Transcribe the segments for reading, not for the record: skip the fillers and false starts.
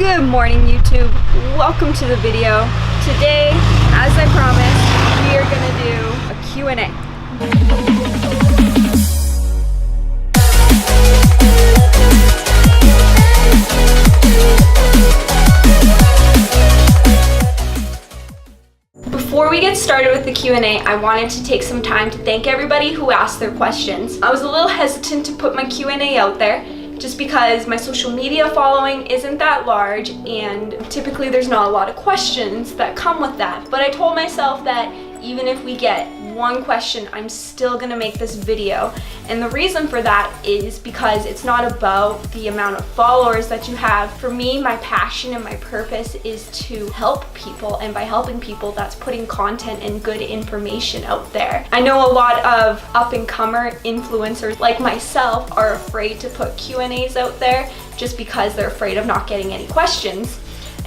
Good morning, YouTube. Welcome to the video. Today, as I promised, we are going to do a Q&A. Before we get started with the Q&A, I wanted to take some time to thank everybody who asked their questions. I was a little hesitant to put my Q&A out there, just because my social media following isn't that large and typically there's not a lot of questions that come with that. But I told myself that even if we get one question, I'm still gonna make this video. And the reason for that is because it's not about the amount of followers that you have. For me, my passion and my purpose is to help people, and by helping people, that's putting content and good information out there. I know a lot of up-and-comer influencers like myself are afraid to put Q&As out there just because they're afraid of not getting any questions.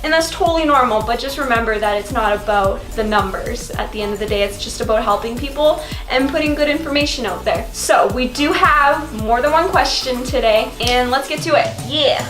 And that's totally normal, but just remember that it's not about the numbers. At the end of the day, it's just about helping people and putting good information out there. So we do have more than one question today, and let's get to it. Yeah.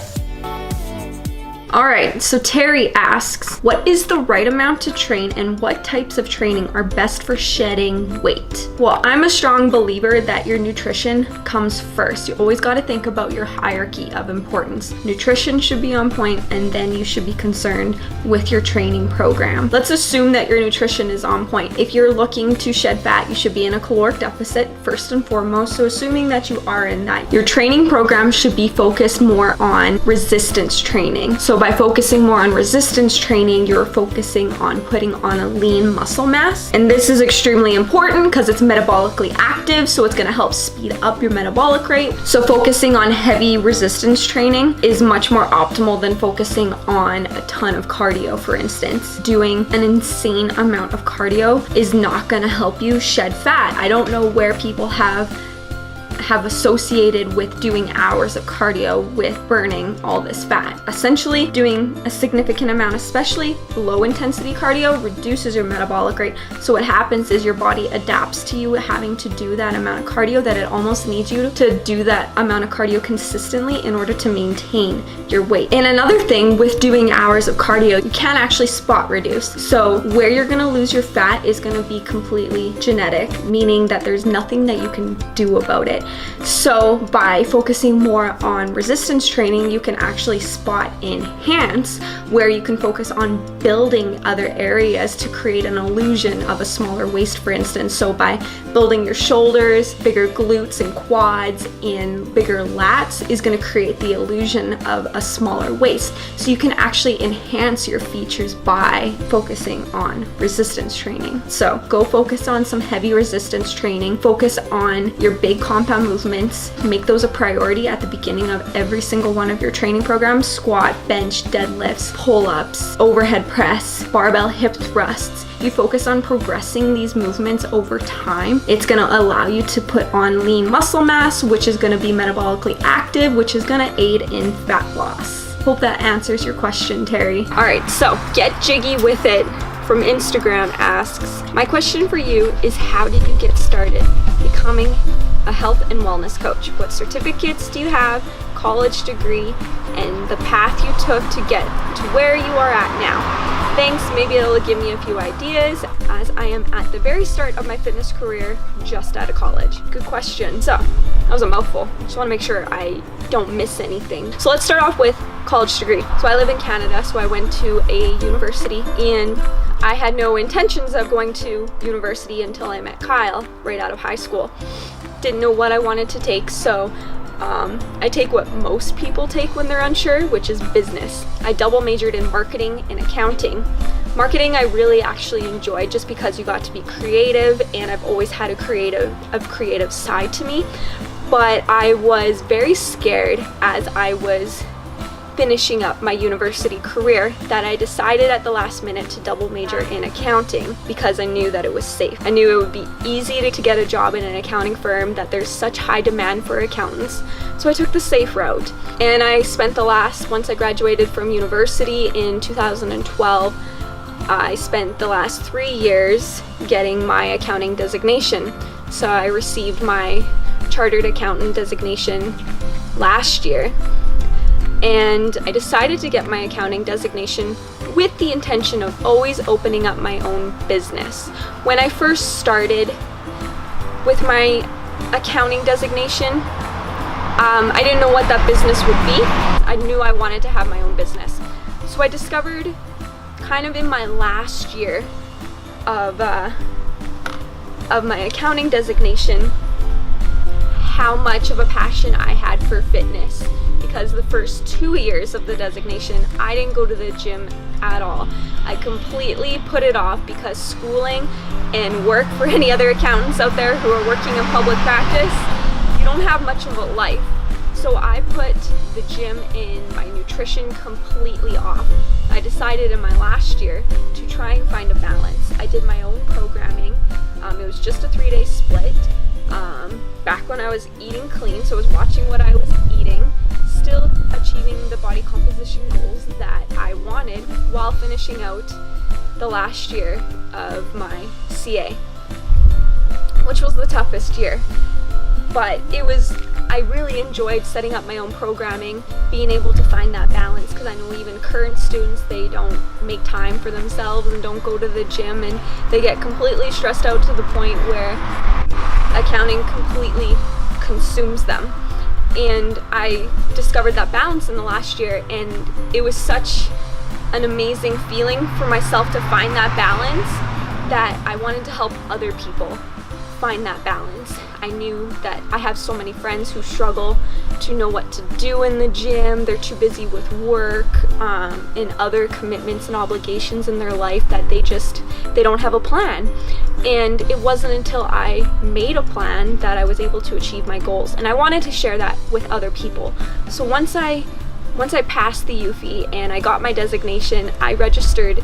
All right, so Terry asks, what is the right amount to train and what types of training are best for shedding weight? Well, I'm a strong believer that your nutrition comes first. You always got to think about your hierarchy of importance. Nutrition should be on point, and then you should be concerned with your training program. Let's assume that your nutrition is on point. If you're looking to shed fat, you should be in a caloric deficit first and foremost. So assuming that you are in that, your training program should be focused more on resistance training. So by focusing more on resistance training, you're focusing on putting on a lean muscle mass. And this is extremely important because it's metabolically active, so it's gonna help speed up your metabolic rate. So focusing on heavy resistance training is much more optimal than focusing on a ton of cardio, for instance. Doing an insane amount of cardio is not gonna help you shed fat. I don't know where people have associated with doing hours of cardio with burning all this fat. Essentially, doing a significant amount, especially low intensity cardio, reduces your metabolic rate. So what happens is your body adapts to you having to do that amount of cardio, that it almost needs you to do that amount of cardio consistently in order to maintain your weight. And another thing with doing hours of cardio, you can't actually spot reduce. So where you're gonna lose your fat is gonna be completely genetic, meaning that there's nothing that you can do about it. So by focusing more on resistance training, you can actually spot enhance, where you can focus on building other areas to create an illusion of a smaller waist, for instance. So by building your shoulders, bigger glutes and quads, and bigger lats is going to create the illusion of a smaller waist. So you can actually enhance your features by focusing on resistance training. So go focus on some heavy resistance training, focus on your big compound movements, make those a priority at the beginning of every single one of your training programs. Squat, bench, deadlifts, pull-ups, overhead press, barbell hip thrusts. You focus on progressing these movements over time. It's gonna allow you to put on lean muscle mass, which is gonna be metabolically active, which is gonna aid in fat loss. Hope that answers your question, Terry. All right, so get jiggy with it. From Instagram asks, my question for you is, how did you get started becoming a health and wellness coach? What certificates do you have, college degree, and the path you took to get to where you are at now? Thanks, maybe it'll give me a few ideas, as I am at the very start of my fitness career, just out of college. Good question. So, that was a mouthful. Just wanna make sure I don't miss anything. So let's start off with college degree. So I live in Canada, so I went to a university, and I had no intentions of going to university until I met Kyle right out of high school. Didn't know what I wanted to take, so I take what most people take when they're unsure, which is business. I double majored in marketing and accounting. Marketing I really actually enjoyed just because you got to be creative, and I've always had a creative side to me. But I was very scared as I was finishing up my university career that I decided at the last minute to double major in accounting because I knew that it was safe. I knew it would be easy to get a job in an accounting firm, that there's such high demand for accountants. So I took the safe route. And I spent once I graduated from university in 2012, I spent the last 3 years getting my accounting designation. So I received my chartered accountant designation last year. and I decided to get my accounting designation with the intention of always opening up my own business. When I first started with my accounting designation, I didn't know what that business would be. I knew I wanted to have my own business. So I discovered kind of in my last year of my accounting designation how much of a passion I had for fitness, because the first 2 years of the designation I didn't go to the gym at all. I completely put it off because schooling and work, for any other accountants out there who are working in public practice, you don't have much of a life. So I put the gym and my nutrition completely off. I decided in my last year to try and find a balance. I did my own programming. It was just a 3-day split. Back when I was eating clean, so I was watching what I was eating, still achieving the body composition goals that I wanted while finishing out the last year of my CA, which was the toughest year. But I really enjoyed setting up my own programming, being able to find that balance, because I know even current students, they don't make time for themselves and don't go to the gym, and they get completely stressed out to the point where accounting completely consumes them. And I discovered that balance in the last year, and it was such an amazing feeling for myself to find that balance that I wanted to help other people find that balance. I knew that I have so many friends who struggle to know what to do in the gym. They're too busy with work and other commitments and obligations in their life that they don't have a plan. And it wasn't until I made a plan that I was able to achieve my goals. And I wanted to share that with other people. So once I passed the UFE and I got my designation, I registered.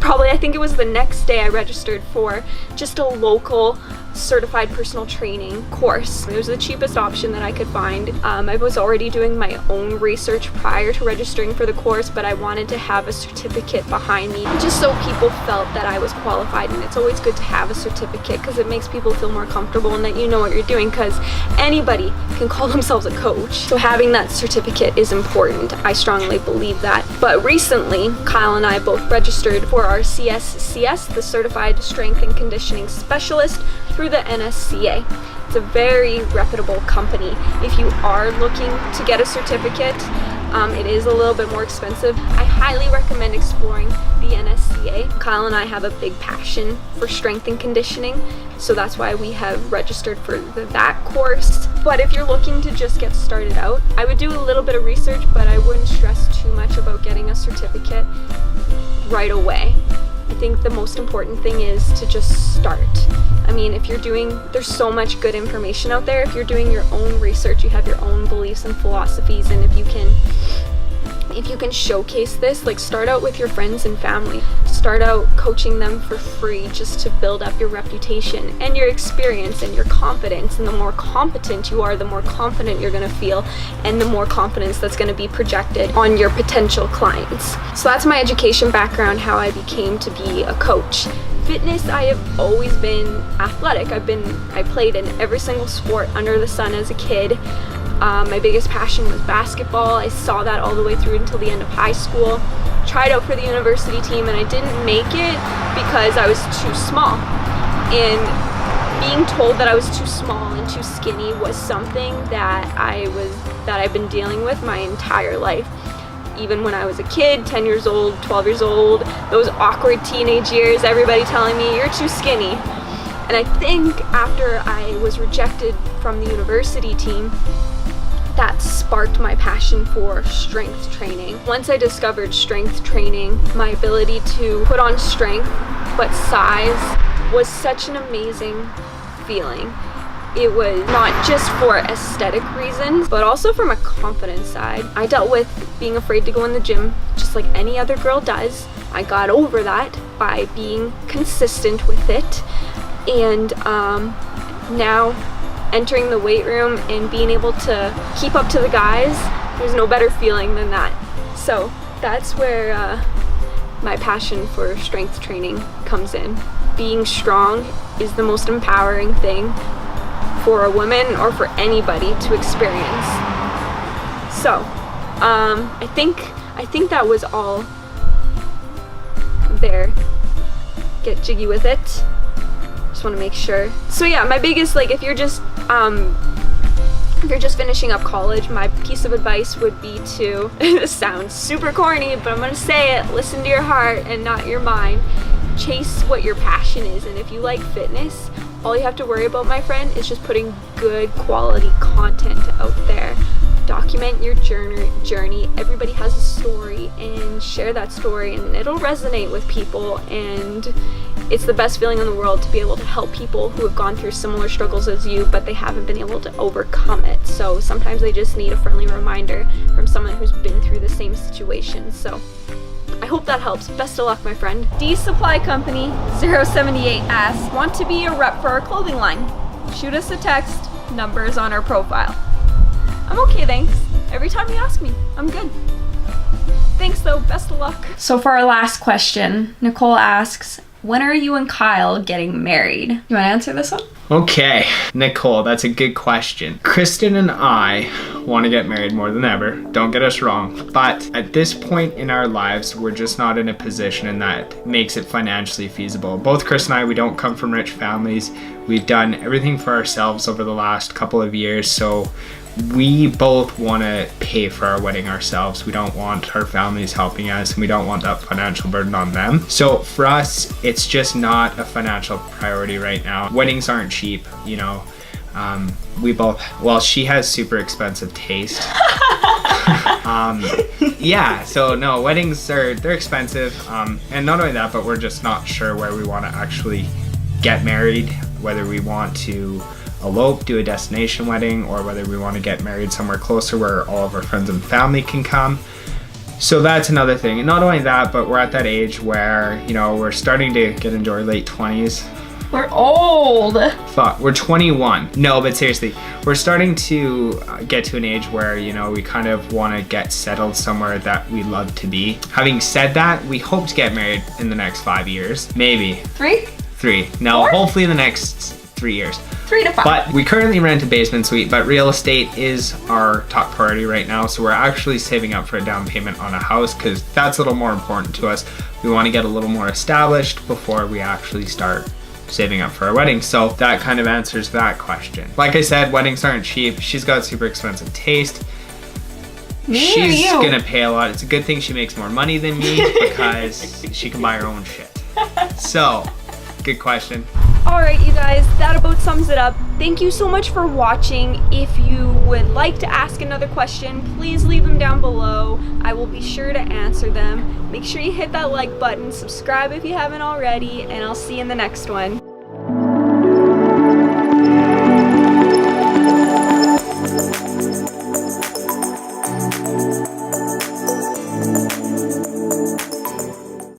I think it was the next day I registered for just a local certified personal training course. It was the cheapest option that I could find. I was already doing my own research prior to registering for the course, but I wanted to have a certificate behind me just so people felt that I was qualified. And it's always good to have a certificate because it makes people feel more comfortable and that you know what you're doing, because anybody can call themselves a coach. So having that certificate is important. I strongly believe that. But recently, Kyle and I both registered for our CSCS, the Certified Strength and Conditioning Specialist, through the NSCA. It's a very reputable company. If you are looking to get a certificate, it is a little bit more expensive. I highly recommend exploring the NSCA. Kyle and I have a big passion for strength and conditioning, so that's why we have registered for that course. But if you're looking to just get started out, I would do a little bit of research, but I wouldn't stress too much about getting a certificate right away. I think the most important thing is to just start. I mean, there's so much good information out there. If you're doing your own research, you have your own beliefs and philosophies, and if you can showcase this, like, start out with your friends and family. Start out coaching them for free just to build up your reputation and your experience and your confidence. And the more competent you are, the more confident you're going to feel, and the more confidence that's going to be projected on your potential clients. So that's my education background, how I became to be a coach. Fitness, I have always been athletic. I played in every single sport under the sun as a kid. My biggest passion was basketball. I saw that all the way through until the end of high school. Tried out for the university team and I didn't make it because I was too small. And being told that I was too small and too skinny was something that I've been dealing with my entire life. Even when I was a kid, 10 years old, 12 years old, those awkward teenage years, everybody telling me, you're too skinny. And I think after I was rejected from the university team, that sparked my passion for strength training. Once I discovered strength training, my ability to put on strength, but size was such an amazing feeling. It was not just for aesthetic reasons, but also from a confidence side. I dealt with being afraid to go in the gym just like any other girl does. I got over that by being consistent with it. And now entering the weight room and being able to keep up to the guys, there's no better feeling than that. So that's where my passion for strength training comes in. Being strong is the most empowering thing for a woman or for anybody to experience. So I think that was all there. Get jiggy with it. Just want to make sure. So yeah, my biggest, like, if you're just finishing up college, my piece of advice would be to, this sounds super corny, but I'm gonna say it, listen to your heart and not your mind. Chase what your passion is, and if you like fitness, all you have to worry about, my friend, is just putting good quality content out there. Document your journey. Everybody has a story, and share that story, and it'll resonate with people, and it's the best feeling in the world to be able to help people who have gone through similar struggles as you, but they haven't been able to overcome it. So sometimes they just need a friendly reminder from someone who's been through the same situation. So I hope that helps. Best of luck, my friend. D Supply Company 078 asks, want to be a rep for our clothing line? Shoot us a text. Number is on our profile. I'm okay, thanks. Every time you ask me, I'm good. Thanks though, best of luck. So for our last question, Nicole asks, when are you and Kyle getting married? You wanna answer this one? Okay, Nicole, that's a good question. Krysten and I want to get married more than ever, don't get us wrong, but at this point in our lives, we're just not in a position that makes it financially feasible. Both Chris and I, we don't come from rich families. We've done everything for ourselves over the last couple of years, so we both want to pay for our wedding ourselves. We don't want our families helping us, and we don't want that financial burden on them. So for us, it's just not a financial priority right now. Weddings aren't cheap, you know. We both, well, she has super expensive taste. Yeah, so no, weddings they're expensive. And not only that, but we're just not sure where we want to actually get married, whether we want to elope, do a destination wedding, or whether we want to get married somewhere closer where all of our friends and family can come. So that's another thing. And not only that, but we're at that age where, you know, we're starting to get into our late 20s. We're old. Fuck, we're 21. No, but seriously, we're starting to get to an age where, you know, we kind of want to get settled somewhere that we love to be. Having said that, we hope to get married in the next 5 years. Maybe. Three. No, 4? hopefully in the next 3 years. 3 to 5. But we currently rent a basement suite, but real estate is our top priority right now. So we're actually saving up for a down payment on a house because that's a little more important to us. We want to get a little more established before we actually start saving up for our wedding. So that kind of answers that question. Like I said, weddings aren't cheap. She's got super expensive taste. She's gonna pay a lot. It's a good thing she makes more money than me because she can buy her own shit. So, good question. Alright, you guys, that about sums it up. Thank you so much for watching. If you would like to ask another question, please leave them down below. I will be sure to answer them. Make sure you hit that like button, subscribe if you haven't already, and I'll see you in the next one.